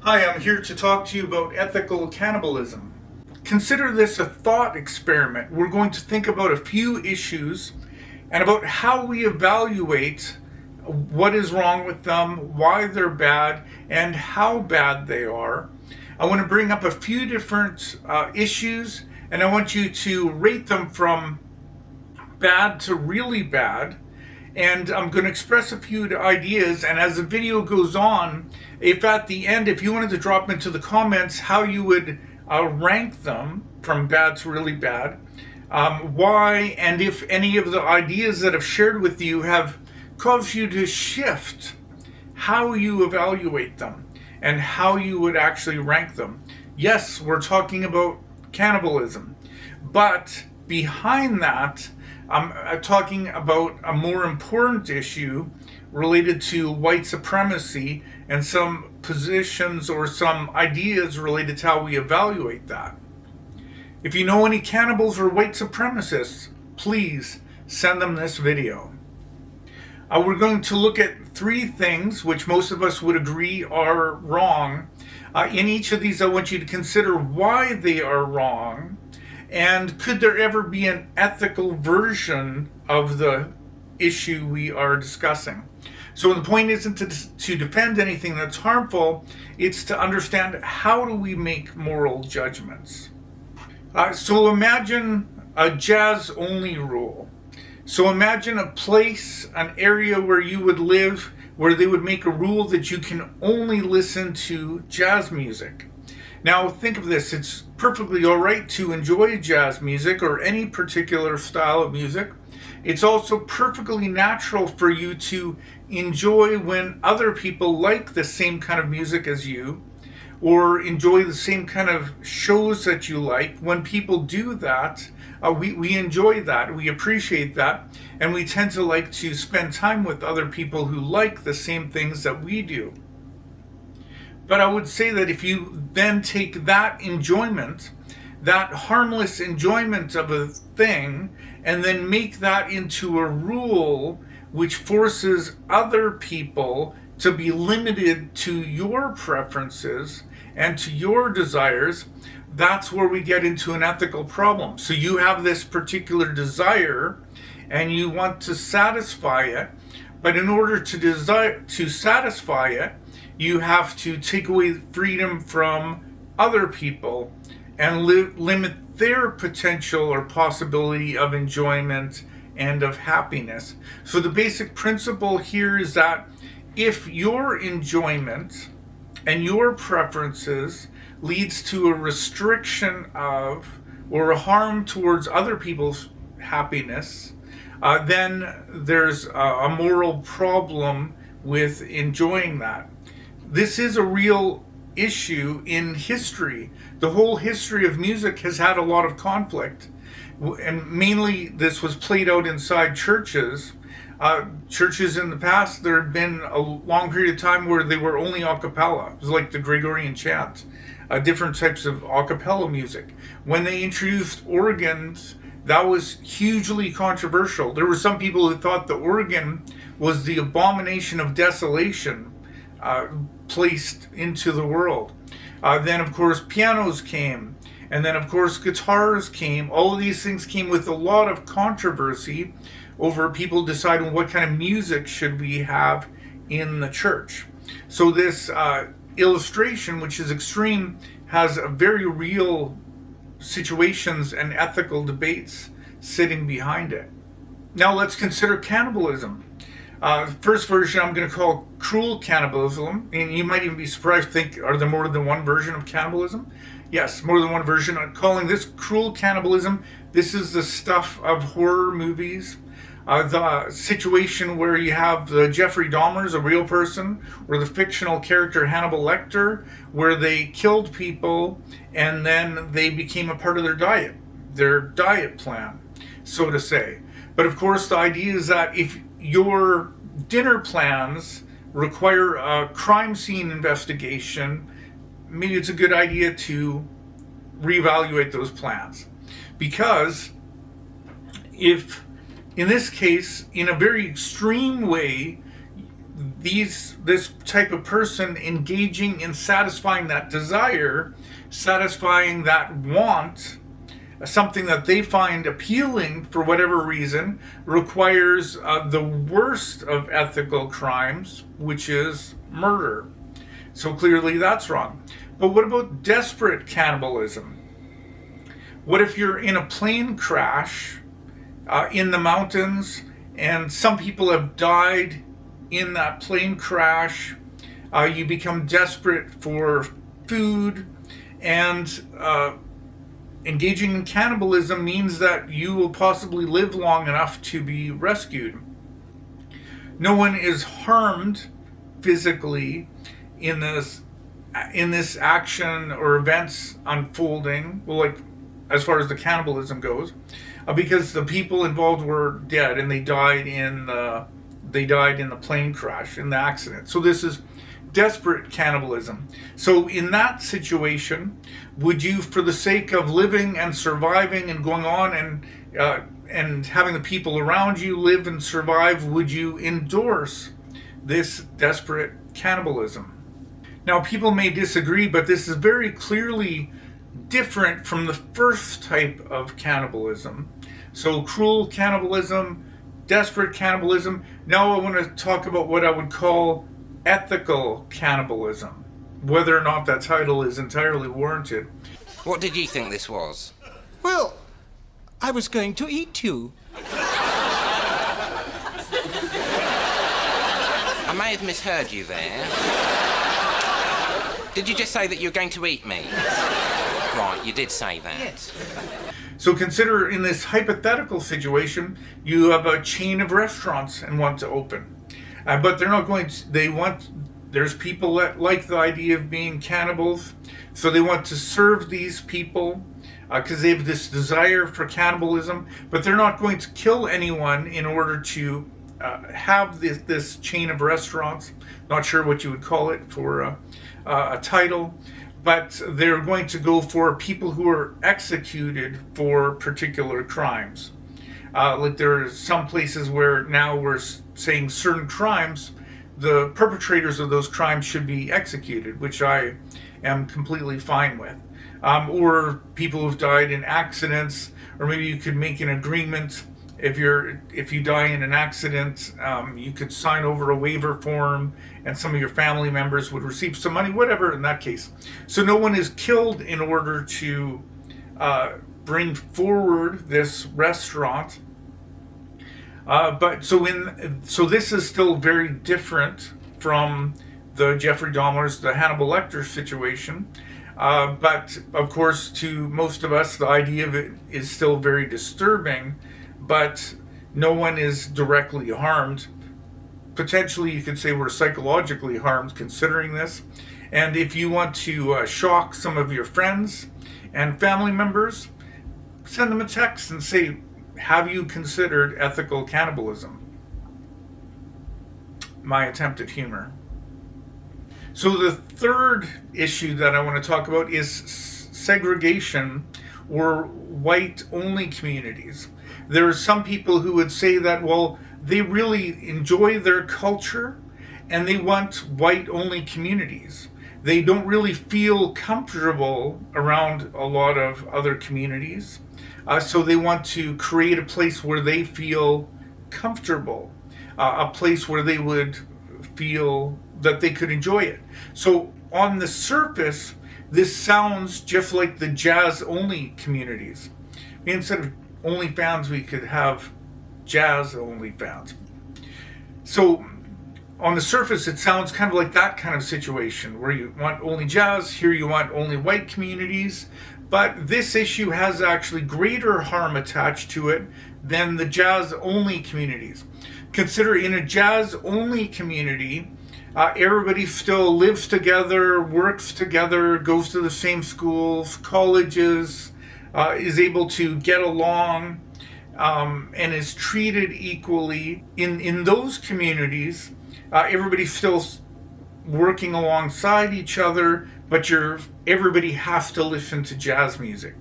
Hi, I'm here to talk to you about ethical cannibalism. Consider this a thought experiment. We're going to think about a few issues and about how we evaluate what is wrong with them, why they're bad, and how bad they are. I want to bring up a few different issues, and I want you to rate them from bad to really bad. And I'm going to express a few ideas, and as the video goes on, if at the end, if you wanted to drop into the comments how you would rank them from bad to really bad, why, and if any of the ideas that I've shared with you have caused you to shift how you evaluate them and how you would actually rank them. Yes, we're talking about cannibalism, but behind that, I'm talking about a more important issue related to white supremacy and some positions or some ideas related to how we evaluate that. If you know any cannibals or white supremacists, please send them this video. We're going to look at three things which most of us would agree are wrong. In each of these, I want you to consider why they are wrong. And could there ever be an ethical version of the issue we are discussing? So the point isn't to defend anything that's harmful, it's to understand how do we make moral judgments. So imagine a jazz-only rule. So imagine a place, an area where you would live, where they would make a rule that you can only listen to jazz music. Now think of this, it's perfectly all right to enjoy jazz music or any particular style of music. It's also perfectly natural for you to enjoy when other people like the same kind of music as you, or enjoy the same kind of shows that you like. When people do that, we enjoy that, we appreciate that, and we tend to like to spend time with other people who like the same things that we do. But I would say that if you then take that enjoyment, that harmless enjoyment of a thing, and then make that into a rule which forces other people to be limited to your preferences and to your desires, that's where we get into an ethical problem. So you have this particular desire and you want to satisfy it, but in order to satisfy it, you have to take away freedom from other people and limit their potential or possibility of enjoyment and of happiness. So the basic principle here is that if your enjoyment and your preferences leads to a restriction of or a harm towards other people's happiness, then there's a moral problem with enjoying that. This is a real issue in history. The whole history of music has had a lot of conflict, and mainly this was played out inside churches. Churches in the past, there had been a long period of time where they were only a cappella. It was like the Gregorian chant, different types of a cappella music. When they introduced organs, that was hugely controversial. There were some people who thought the organ was the abomination of desolation placed into the world. Then of course pianos came, and then of course guitars came. All of these things came with a lot of controversy over people deciding what kind of music should we have in the church. So this illustration, which is extreme, has a very real situations and ethical debates sitting behind it. Now let's consider cannibalism. First version I'm going to call cruel cannibalism, and you might even be surprised to think, are there more than one version of cannibalism? Yes, more than one version. I'm calling this cruel cannibalism. This is the stuff of horror movies. The situation where you have the Jeffrey Dahmers, a real person, or the fictional character Hannibal Lecter, where they killed people and then they became a part of their diet plan, so to say. But of course the idea is that if your dinner plans require a crime scene investigation, maybe it's a good idea to reevaluate those plans. Because if, in this case, in a very extreme way, this type of person engaging in satisfying that desire, satisfying that want, something that they find appealing for whatever reason, requires the worst of ethical crimes, which is murder. So clearly that's wrong. But what about desperate cannibalism? What if you're in a plane crash in the mountains and some people have died in that plane crash? You become desperate for food, and engaging in cannibalism means that you will possibly live long enough to be rescued. No one is harmed physically in this action or events unfolding, well, like as far as the cannibalism goes, because the people involved were dead and they died in the plane crash, in the accident. So this is desperate cannibalism. So in that situation, would you, for the sake of living and surviving and going on and having the people around you live and survive, would you endorse this desperate cannibalism? Now, people may disagree, but this is very clearly different from the first type of cannibalism. So cruel cannibalism, desperate cannibalism. Now I want to talk about what I would call ethical cannibalism, whether or not that title is entirely warranted. What did you think this was? Well, I was going to eat you. I may have misheard you there. Did you just say that you're going to eat me? Right, you did say that. Yes. So consider, in this hypothetical situation, you have a chain of restaurants and want to open. But they're not going to, there's people that like the idea of being cannibals, so they want to serve these people because they have this desire for cannibalism, but they're not going to kill anyone in order to have this chain of restaurants. Not sure what you would call it for a title, but they're going to go for people who are executed for particular crimes. Like there are some places where now we're saying certain crimes, the perpetrators of those crimes should be executed, which I am completely fine with. Or people who've died in accidents, or maybe you could make an agreement. If you die in an accident, you could sign over a waiver form, and some of your family members would receive some money, whatever in that case. So no one is killed in order to bring forward this restaurant. So this is still very different from the Jeffrey Dahmer's, the Hannibal Lecter situation. But of course, to most of us, the idea of it is still very disturbing. But no one is directly harmed. Potentially, you could say we're psychologically harmed considering this. And if you want to shock some of your friends and family members, send them a text and say, have you considered ethical cannibalism? My attempt at humor. So the third issue that I want to talk about is segregation or white-only communities. There are some people who would say that, well, they really enjoy their culture and they want white-only communities. They don't really feel comfortable around a lot of other communities. So they want to create a place where they feel comfortable, a place where they would feel that they could enjoy it. So on the surface, this sounds just like the jazz-only communities. Instead of OnlyFans, we could have jazz-only fans. So on the surface, it sounds kind of like that kind of situation where you want only jazz, here you want only white communities. But this issue has actually greater harm attached to it than the jazz-only communities. Consider in a jazz-only community, everybody still lives together, works together, goes to the same schools, colleges, is able to get along, and is treated equally. In those communities, everybody's still working alongside each other, but everybody has to listen to jazz music.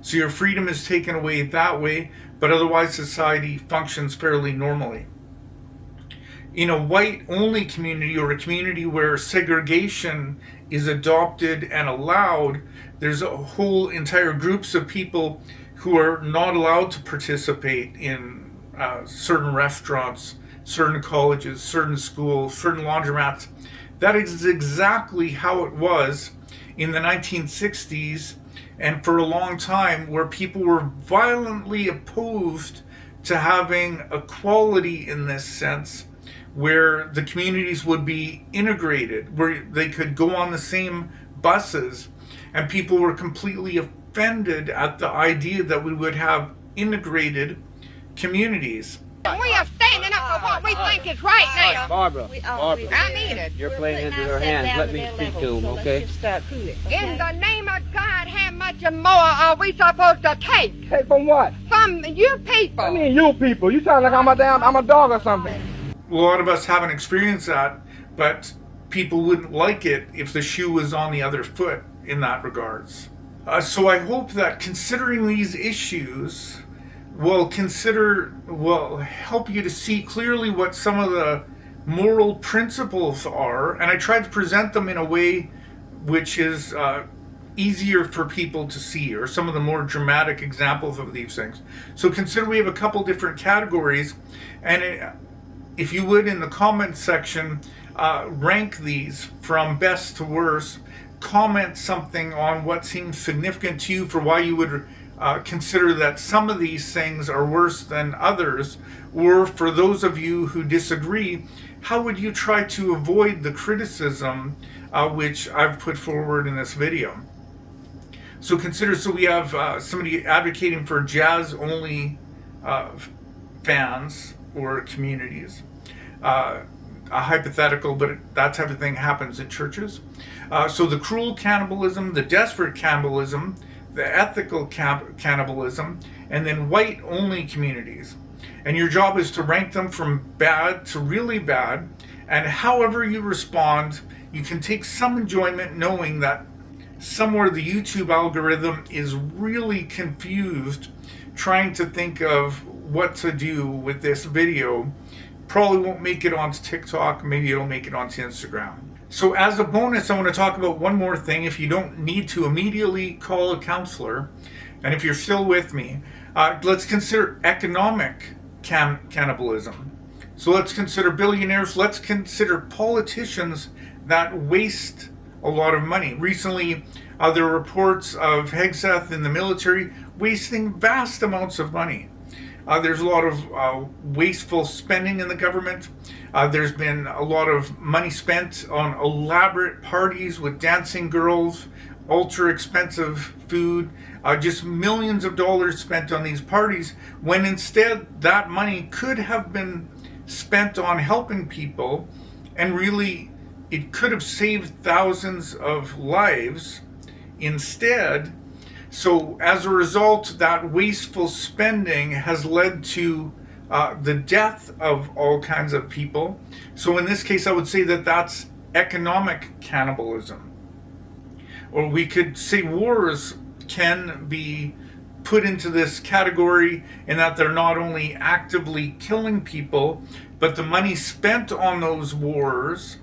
So your freedom is taken away that way, but otherwise society functions fairly normally. in a white-only community, or a community where segregation is adopted and allowed, there's a whole entire groups of people who are not allowed to participate in certain restaurants, certain colleges, certain schools, certain laundromats. That is exactly how it was in the 1960s and for a long time, where people were violently opposed to having equality in this sense, where the communities would be integrated, where they could go on the same buses, and people were completely offended at the idea that we would have integrated communities. We are standing up for what we think is right now. Barbara, I mean it. you're playing into their hands. Let me speak to them, okay? In the name of God, how much more are we supposed to take? Take from what? From you people. I mean, you people. You sound like I'm a dog or something. A lot of us haven't experienced that, but people wouldn't like it if the shoe was on the other foot in that regards. So I hope that considering these issues will help you to see clearly what some of the moral principles are, and I tried to present them in a way which is easier for people to see, or some of the more dramatic examples of these things. So consider we have a couple different categories, and if you would, in the comment section, rank these from best to worst. Comment something on what seems significant to you for why you would consider that some of these things are worse than others, or for those of you who disagree, how would you try to avoid the criticism which I've put forward in this video. So we have somebody advocating for jazz-only fans or communities. A hypothetical, but that type of thing happens in churches. So the cruel cannibalism, the desperate cannibalism, the ethical cannibalism, and then white-only communities. And your job is to rank them from bad to really bad, and however you respond, you can take some enjoyment knowing that somewhere the YouTube algorithm is really confused trying to think of what to do with this video. Probably won't make it onto TikTok, maybe it'll make it onto Instagram. So as a bonus, I want to talk about one more thing. If you don't need to immediately call a counselor, and if you're still with me, let's consider economic cannibalism. So let's consider billionaires, let's consider politicians that waste a lot of money. Recently, there were reports of Hegseth in the military wasting vast amounts of money. There's a lot of wasteful spending in the government. There's been a lot of money spent on elaborate parties with dancing girls, ultra expensive food, just millions of dollars spent on these parties, when instead that money could have been spent on helping people, and really it could have saved thousands of lives instead. So as a result, that wasteful spending has led to the death of all kinds of people. So in this case, I would say that that's economic cannibalism. Or we could say wars can be put into this category in that they're not only actively killing people, but the money spent on those wars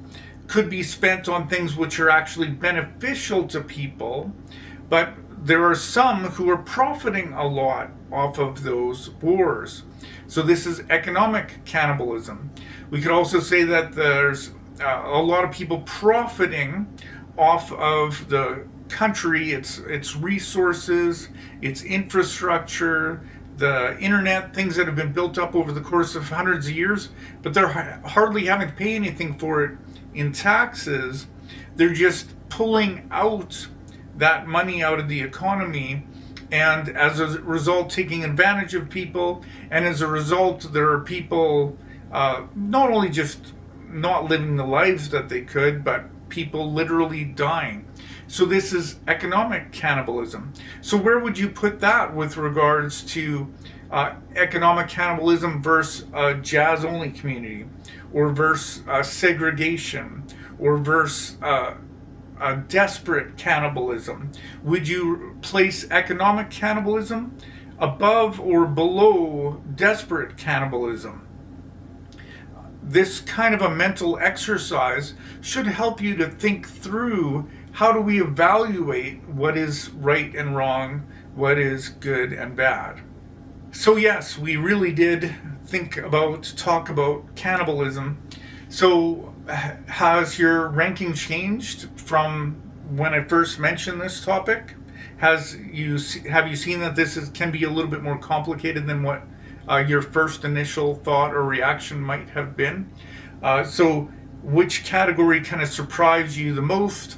could be spent on things which are actually beneficial to people, but there are some who are profiting a lot off of those wars. So this is economic cannibalism. We could also say that there's a lot of people profiting off of the country, its resources, its infrastructure, the internet, things that have been built up over the course of hundreds of years, but they're hardly having to pay anything for it in taxes. They're just pulling out that money out of the economy, and as a result taking advantage of people, and as a result there are people not only just not living the lives that they could, but people literally dying. So this is economic cannibalism. So where would you put that with regards to economic cannibalism versus a jazz-only community, or versus segregation, or versus desperate cannibalism? Would you place economic cannibalism above or below desperate cannibalism? this kind of a mental exercise should help you to think through how do we evaluate what is right and wrong, what is good and bad. So yes, we really did talk about cannibalism. So has your ranking changed from when I first mentioned this topic? Have you seen that this can be a little bit more complicated than what your first initial thought or reaction might have been? So which category kind of surprised you the most?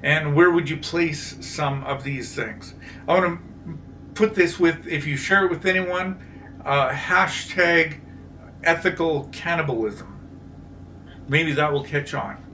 And where would you place some of these things? I want to put this with, if you share it with anyone, hashtag ethical cannibalism. Maybe that will catch on.